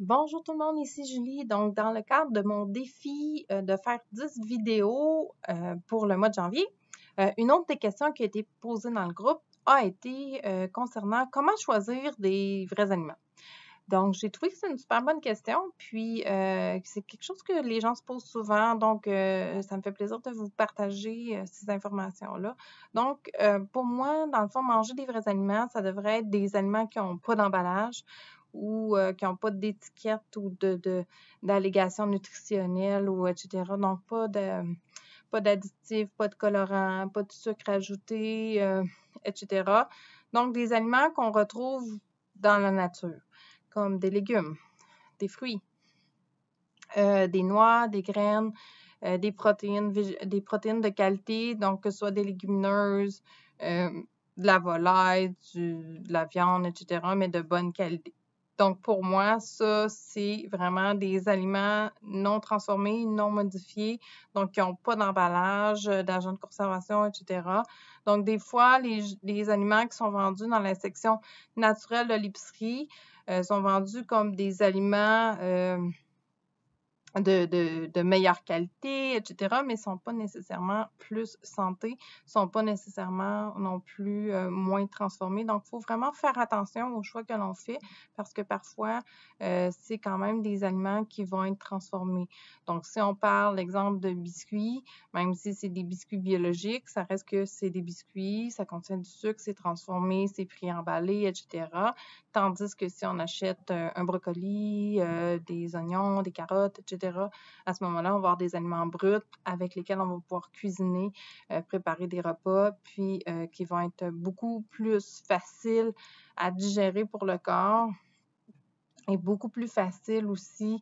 Bonjour tout le monde, ici Julie. Donc, dans le cadre de mon défi de faire 10 vidéos pour le mois de janvier, une autre des questions qui a été posée dans le groupe a été concernant comment choisir des vrais aliments. Donc, j'ai trouvé que c'est une super bonne question, puis c'est quelque chose que les gens se posent souvent, donc ça me fait plaisir de vous partager ces informations-là. Donc, pour moi, dans le fond, manger des vrais aliments, ça devrait être des aliments qui n'ont pas d'emballage ou qui n'ont pas d'étiquette ou d'allégations nutritionnelles ou etc. Donc, pas d'additifs, pas de colorants, pas de sucre ajouté, etc. Donc, des aliments qu'on retrouve dans la nature comme des légumes, des fruits, des noix, des graines, des protéines de qualité, donc que ce soit des légumineuses, de la volaille, de la viande, etc., mais de bonne qualité. Donc, pour moi, ça, c'est vraiment des aliments non transformés, non modifiés, donc qui n'ont pas d'emballage, d'agents de conservation, etc. Donc, des fois, les aliments qui sont vendus dans la section naturelle de l'épicerie sont vendus comme des aliments de meilleure qualité, etc., mais ne sont pas nécessairement plus santé, ne sont pas nécessairement non plus moins transformés. Donc, il faut vraiment faire attention aux choix que l'on fait parce que parfois, c'est quand même des aliments qui vont être transformés. Donc, si on parle, l'exemple de biscuits, même si c'est des biscuits biologiques, ça reste que c'est des biscuits, ça contient du sucre, c'est transformé, c'est pré-emballé, etc. Tandis que si on achète un brocoli, des oignons, des carottes, etc., à ce moment-là, on va avoir des aliments bruts avec lesquels on va pouvoir cuisiner, préparer des repas, puis qui vont être beaucoup plus faciles à digérer pour le corps et beaucoup plus faciles aussi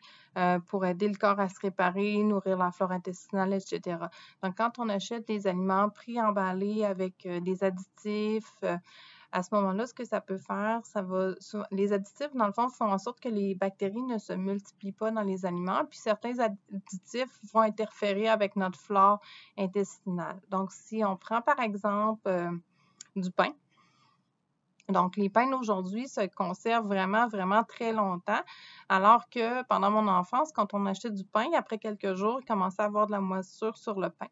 pour aider le corps à se réparer, nourrir la flore intestinale, etc. Donc, quand on achète des aliments pré-emballés avec des additifs, à ce moment-là, ce que ça peut faire, les additifs, dans le fond, font en sorte que les bactéries ne se multiplient pas dans les aliments, puis certains additifs vont interférer avec notre flore intestinale. Donc, si on prend par exemple du pain, donc les pains d'aujourd'hui se conservent vraiment, vraiment très longtemps, alors que pendant mon enfance, quand on achetait du pain, après quelques jours, il commençait à avoir de la moisissure sur le pain.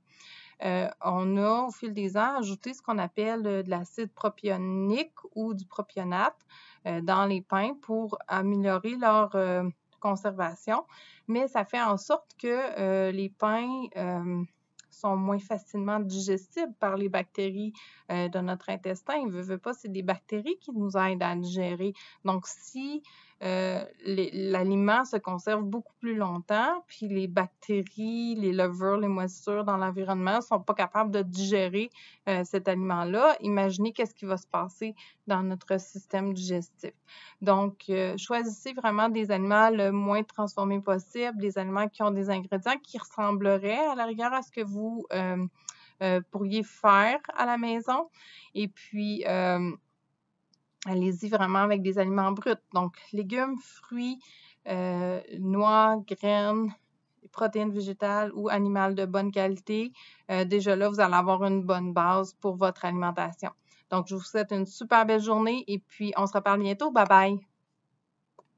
On a, au fil des ans, ajouté ce qu'on appelle de l'acide propionique ou du propionate dans les pains pour améliorer leur conservation, mais ça fait en sorte que les pains sont moins facilement digestibles par les bactéries de notre intestin. Veut pas, c'est des bactéries qui nous aident à digérer. Donc, si l'aliment se conserve beaucoup plus longtemps, puis les bactéries, les levures, les moisissures dans l'environnement ne sont pas capables de digérer cet aliment-là, imaginez qu'est-ce qui va se passer dans notre système digestif. Donc, choisissez vraiment des aliments le moins transformés possible, des aliments qui ont des ingrédients qui ressembleraient à la rigueur à ce que vous pourriez faire à la maison. Et puis, allez-y vraiment avec des aliments bruts. Donc, légumes, fruits, noix, graines, protéines végétales ou animales de bonne qualité. Déjà là, vous allez avoir une bonne base pour votre alimentation. Donc, je vous souhaite une super belle journée et puis on se reparle bientôt. Bye bye!